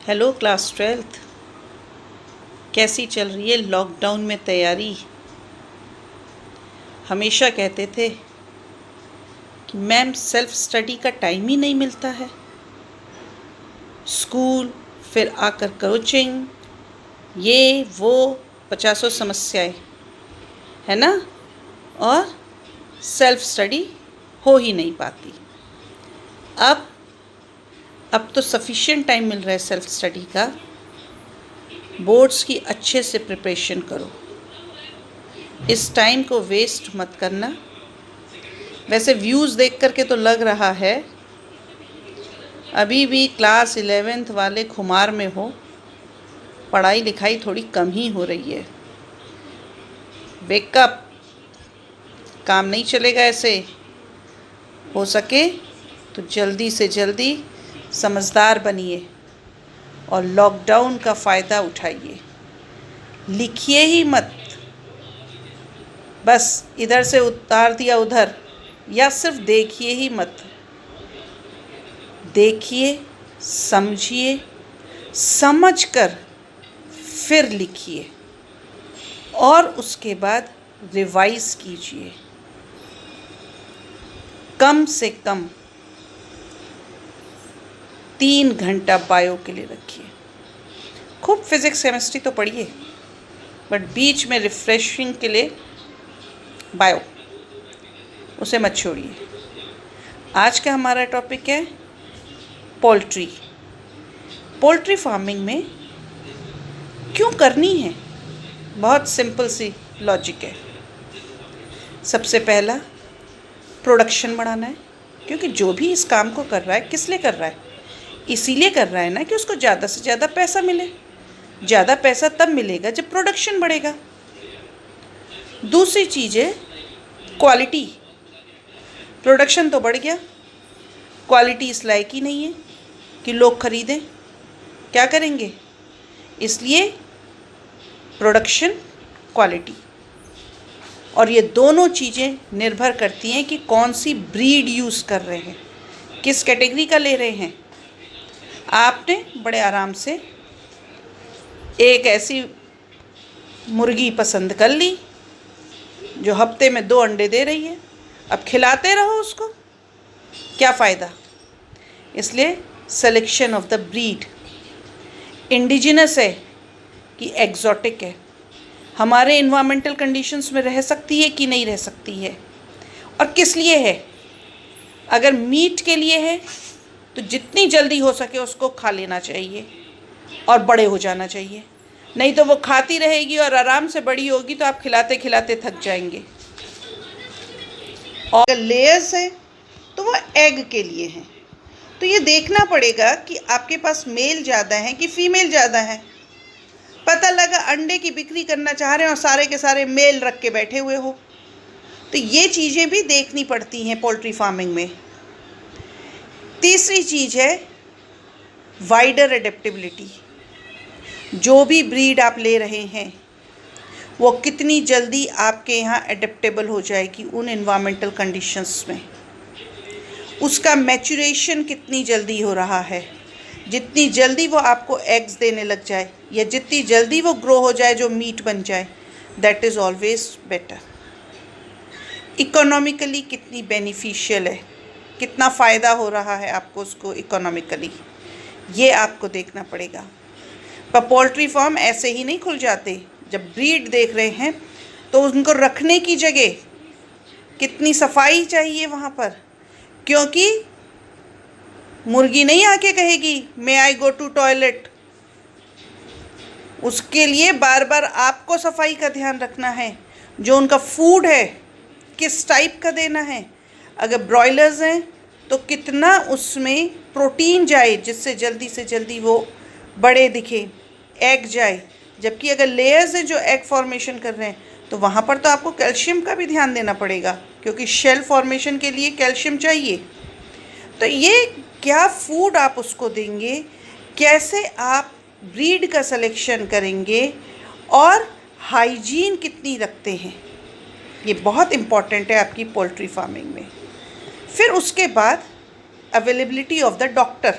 Hello class 12th। कैसी चल रही है लॉकडाउन में तैयारी? हमेशा कहते थे कि मैम सेल्फ स्टडी का टाइम ही नहीं मिलता है। स्कूल, फिर आकर कोचिंग, ये वो पचासों समस्याएं, है ना? और सेल्फ स्टडी हो ही नहीं पाती। अब तो सफिशिएंट टाइम मिल रहा है सेल्फ स्टडी का। बोर्ड्स की अच्छे से प्रिपरेशन करो, इस टाइम को वेस्ट मत करना। वैसे व्यूज़ देख कर के तो लग रहा है अभी भी क्लास 11th वाले खुमार में हो, पढ़ाई लिखाई थोड़ी कम ही हो रही है। वेकअप, काम नहीं चलेगा ऐसे। हो सके तो जल्दी से जल्दी समझदार बनिए और लॉकडाउन का फ़ायदा उठाइए। लिखिए ही मत, बस इधर से उतार दिया उधर, या सिर्फ देखिए ही मत। देखिए, समझिए, समझकर फिर लिखिए और उसके बाद रिवाइज कीजिए। कम से कम 3 घंटा बायो के लिए रखिए। खूब फिजिक्स केमिस्ट्री तो पढ़िए, बट बीच में रिफ्रेशिंग के लिए बायो, उसे मत छोड़िए। आज का हमारा टॉपिक है पोल्ट्री। पोल्ट्री फार्मिंग में क्यों करनी है? बहुत सिंपल सी लॉजिक है। सबसे पहला, प्रोडक्शन बढ़ाना है, क्योंकि जो भी इस काम को कर रहा है किस लिए कर रहा है? इसीलिए कर रहा है ना कि उसको ज़्यादा से ज़्यादा पैसा मिले। ज़्यादा पैसा तब मिलेगा जब प्रोडक्शन बढ़ेगा। दूसरी चीज़ है क्वालिटी। प्रोडक्शन तो बढ़ गया, क्वालिटी इस लायक ही नहीं है कि लोग खरीदें। क्या करेंगे? इसलिए प्रोडक्शन, क्वालिटी, और ये दोनों चीज़ें निर्भर करती हैं कि कौन सी ब्रीड यूज़ कर रहे हैं, किस कैटेगरी का ले रहे हैं। आपने बड़े आराम से एक ऐसी मुर्गी पसंद कर ली जो हफ्ते में 2 अंडे दे रही है, अब खिलाते रहो उसको, क्या फ़ायदा? इसलिए selection of the breed, indigenous है कि एग्जॉटिक है, हमारे इन्वायरमेंटल कंडीशंस में रह सकती है कि नहीं रह सकती है, और किस लिए है। अगर मीट के लिए है तो जितनी जल्दी हो सके उसको खा लेना चाहिए और बड़े हो जाना चाहिए, नहीं तो वो खाती रहेगी और आराम से बड़ी होगी तो आप खिलाते खिलाते थक जाएंगे। और लेयर्स है तो वो एग के लिए हैं, तो ये देखना पड़ेगा कि आपके पास मेल ज़्यादा है कि फीमेल ज़्यादा है। पता लगा अंडे की बिक्री करना चाह रहे हैं और सारे के सारे मेल रख के बैठे हुए हो, तो ये चीज़ें भी देखनी पड़ती हैं पोल्ट्री फार्मिंग में। तीसरी चीज़ है वाइडर एडेप्टेबिलिटी। जो भी ब्रीड आप ले रहे हैं वो कितनी जल्दी आपके यहाँ एडेप्टेबल हो जाएगी उन इन्वायरमेंटल कंडीशंस में, उसका मैच्योरेशन कितनी जल्दी हो रहा है। जितनी जल्दी वो आपको एग्स देने लग जाए या जितनी जल्दी वो ग्रो हो जाए जो मीट बन जाए, that is always better. Economically कितनी बेनिफिशियल है, कितना फ़ायदा हो रहा है आपको उसको इकोनॉमिकली, ये आपको देखना पड़ेगा। पर पोल्ट्री फार्म ऐसे ही नहीं खुल जाते। जब ब्रीड देख रहे हैं तो उनको रखने की जगह कितनी सफाई चाहिए वहाँ पर, क्योंकि मुर्गी नहीं आके कहेगी मे आई गो टू टॉयलेट। उसके लिए बार बार आपको सफाई का ध्यान रखना है। जो उनका फूड है किस टाइप का देना है। अगर ब्रॉयलर्स हैं तो कितना उसमें प्रोटीन जाए जिससे जल्दी से जल्दी वो बड़े दिखे, एग जाए। जबकि अगर लेयर्स हैं जो एग फॉर्मेशन कर रहे हैं तो वहाँ पर तो आपको कैल्शियम का भी ध्यान देना पड़ेगा, क्योंकि शेल फॉर्मेशन के लिए कैल्शियम चाहिए। तो ये क्या फूड आप उसको देंगे, कैसे आप ब्रीड का सिलेक्शन करेंगे और हाइजीन कितनी रखते हैं, ये बहुत इम्पॉर्टेंट है आपकी पोल्ट्री फार्मिंग में। फिर उसके बाद अवेलेबिलिटी ऑफ द डॉक्टर।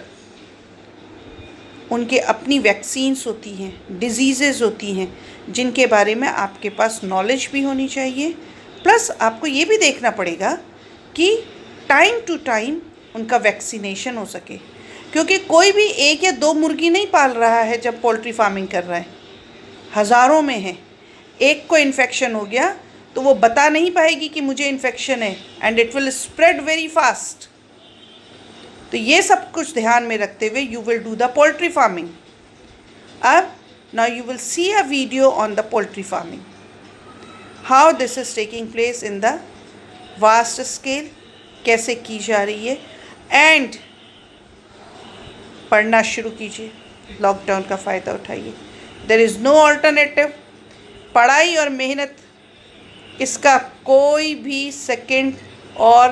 उनके अपनी वैक्सीन्स होती हैं, डिजीज़ेज़ होती हैं, जिनके बारे में आपके पास नॉलेज भी होनी चाहिए। प्लस आपको ये भी देखना पड़ेगा कि टाइम टू टाइम उनका वैक्सीनेशन हो सके, क्योंकि कोई भी 1 या 2 मुर्गी नहीं पाल रहा है जब पोल्ट्री फार्मिंग कर रहा है, हज़ारों में है। एक को इन्फेक्शन हो गया तो वो बता नहीं पाएगी कि मुझे इन्फेक्शन है, and it will spread very fast. तो ये सब कुछ ध्यान में रखते हुए you will do the poultry farming. अब now you will see a video on the poultry farming, how this is taking place in the vast scale, कैसे की जा रही है। एंड पढ़ना शुरू कीजिए, लॉकडाउन का फ़ायदा उठाइए। There is no alternative. पढ़ाई और मेहनत, इसका कोई भी सेकंड और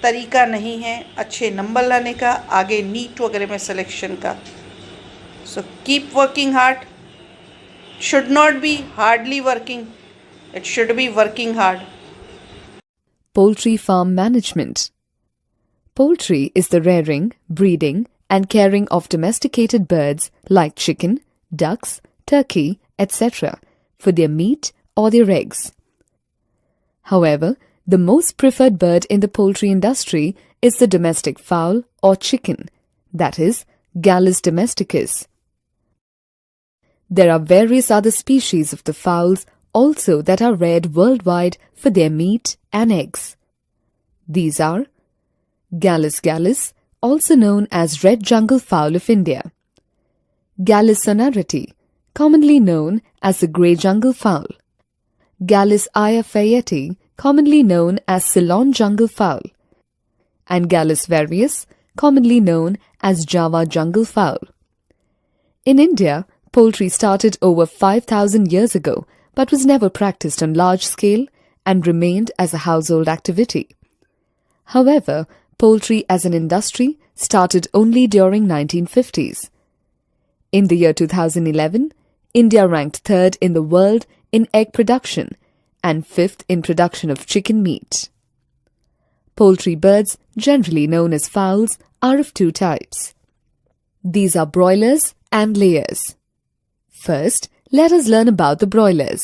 तरीका नहीं है अच्छे नंबर लाने का, आगे नीट वगैरह में सिलेक्शन का। So keep working hard, should not be hardly working, it should be working hard. Poultry farm management. Poultry is the rearing, breeding, and caring of domesticated birds like chicken, ducks, turkey, etc. for their meat or their eggs. However, the most preferred bird in the poultry industry is the domestic fowl or chicken, that is, Gallus domesticus. There are various other species of the fowls also that are reared worldwide for their meat and eggs. These are Gallus gallus, also known as red jungle fowl of India; Gallus sonority, commonly known as the grey jungle fowl; Gallus ayafayeti, commonly known as Ceylon jungle fowl; and Gallus varius, commonly known as Java jungle fowl. In India, poultry started over 5,000 years ago, but was never practiced on large scale and remained as a household activity. However, poultry as an industry started only during 1950s. In the year 2011, India ranked 3rd in the world in egg production and 5th in production of chicken meat. Poultry birds, generally known as fowls, are of 2 types. These are broilers and layers. First, let us learn about the broilers.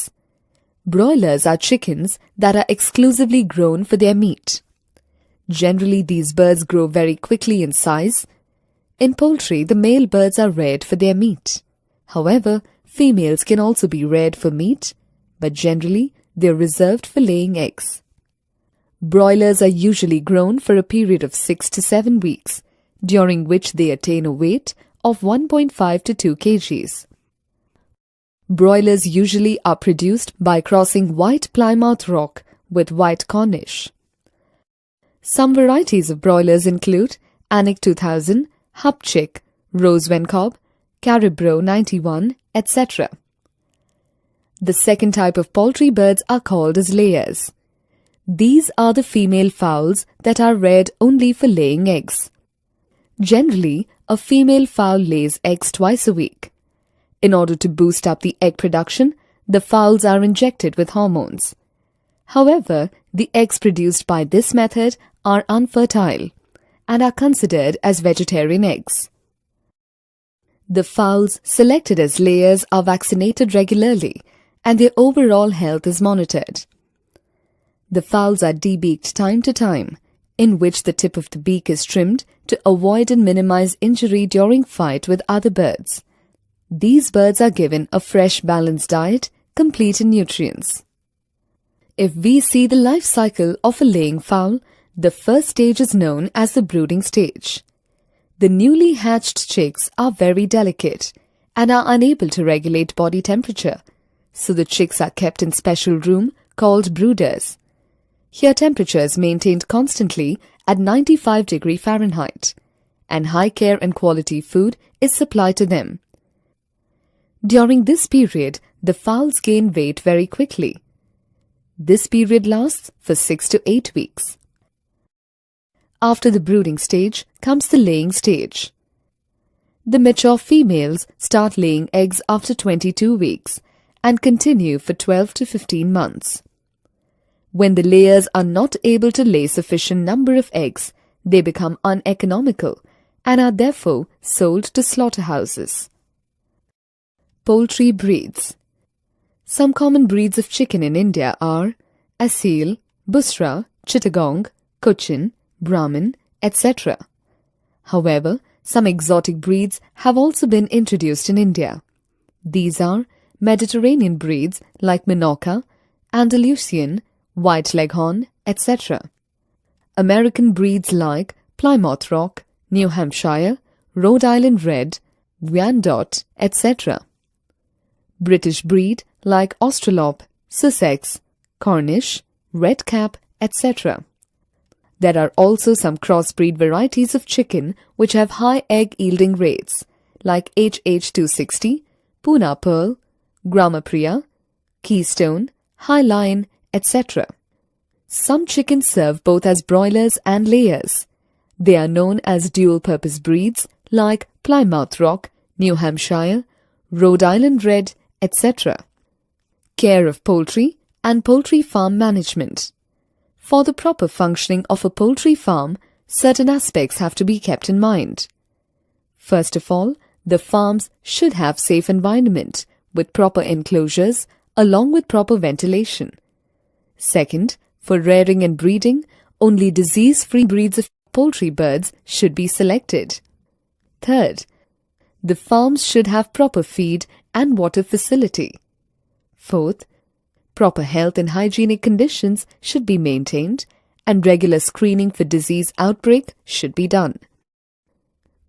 Broilers are chickens that are exclusively grown for their meat. Generally, these birds grow very quickly in size. In poultry, the male birds are reared for their meat. However, females can also be reared for meat, but generally, they are reserved for laying eggs. Broilers are usually grown for a period of 6 to 7 weeks, during which they attain a weight of 1.5 to 2 kgs. Broilers usually are produced by crossing white Plymouth Rock with white Cornish. Some varieties of broilers include Anik 2000, Hupchick, Rosewencob, Caribro 91, etc. The second type of poultry birds are called as layers. These are the female fowls that are reared only for laying eggs. Generally, a female fowl lays eggs twice a week. In order to boost up the egg production, the fowls are injected with hormones. However, the eggs produced by this method are unfertile and are considered as vegetarian eggs. The fowls selected as layers are vaccinated regularly and their overall health is monitored. The fowls are debeaked time to time, in which the tip of the beak is trimmed to avoid and minimize injury during fight with other birds. These birds are given a fresh, balanced diet, complete in nutrients. If we see the life cycle of a laying fowl, the first stage is known as the brooding stage. The newly hatched chicks are very delicate and are unable to regulate body temperature, so the chicks are kept in special room called brooders. Here temperature is maintained constantly at 95 degrees Fahrenheit, and high care and quality food is supplied to them. During this period, the fowls gain weight very quickly. This period lasts for 6 to 8 weeks. After the brooding stage comes the laying stage. The mature females start laying eggs after 22 weeks and continue for 12 to 15 months. When the layers are not able to lay sufficient number of eggs, they become uneconomical and are therefore sold to slaughterhouses. Poultry breeds. Some common breeds of chicken in India are Asil, Busra, Chittagong, Cochin, Brahmin, etc. However, some exotic breeds have also been introduced in India. These are Mediterranean breeds like Minorca, Andalusian, White Leghorn, etc. American breeds like Plymouth Rock, New Hampshire, Rhode Island Red, Wyandotte, etc. British breed like Australorp, Sussex, Cornish, Redcap, etc. There are also some crossbreed varieties of chicken which have high egg yielding rates like HH260, Pune Pearl, Gramapriya, Keystone, High Line, etc. Some chickens serve both as broilers and layers. They are known as dual-purpose breeds like Plymouth Rock, New Hampshire, Rhode Island Red, etc. Care of poultry and poultry farm management. For the proper functioning of a poultry farm, certain aspects have to be kept in mind. First of all, the farms should have safe environment with proper enclosures along with proper ventilation. Second, for rearing and breeding, only disease-free breeds of poultry birds should be selected. Third, the farms should have proper feed and water facility. Fourth, proper health and hygienic conditions should be maintained and regular screening for disease outbreak should be done.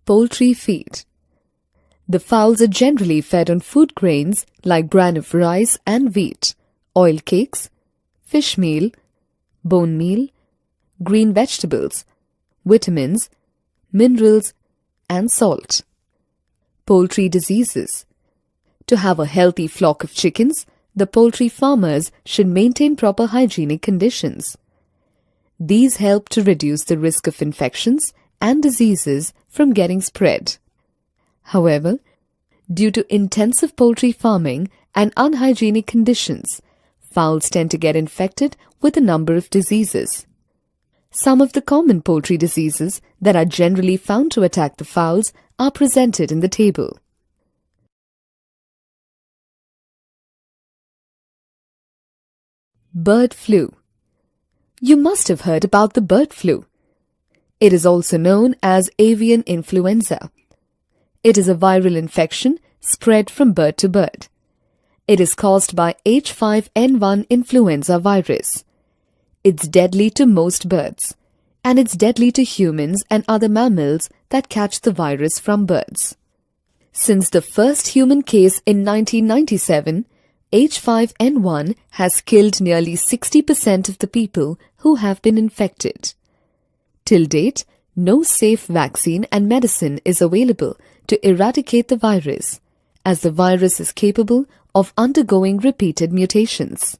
Poultry feed. The fowls are generally fed on food grains like bran of rice and wheat, oil cakes, fish meal, bone meal, green vegetables, vitamins, minerals, and salt. Poultry diseases. To have a healthy flock of chickens, the poultry farmers should maintain proper hygienic conditions. These help to reduce the risk of infections and diseases from getting spread. However, due to intensive poultry farming and unhygienic conditions, fowls tend to get infected with a number of diseases. Some of the common poultry diseases that are generally found to attack the fowls are presented in the table. Bird flu. You must have heard about the bird flu. It is also known as avian influenza. It is a viral infection spread from bird to bird. It is caused by H5N1 influenza virus. It's deadly to most birds, and it's deadly to humans and other mammals that catch the virus from birds. Since the first human case in 1997, H5N1 has killed nearly 60% of the people who have been infected. Till date, no safe vaccine and medicine is available to eradicate the virus, as the virus is capable of undergoing repeated mutations.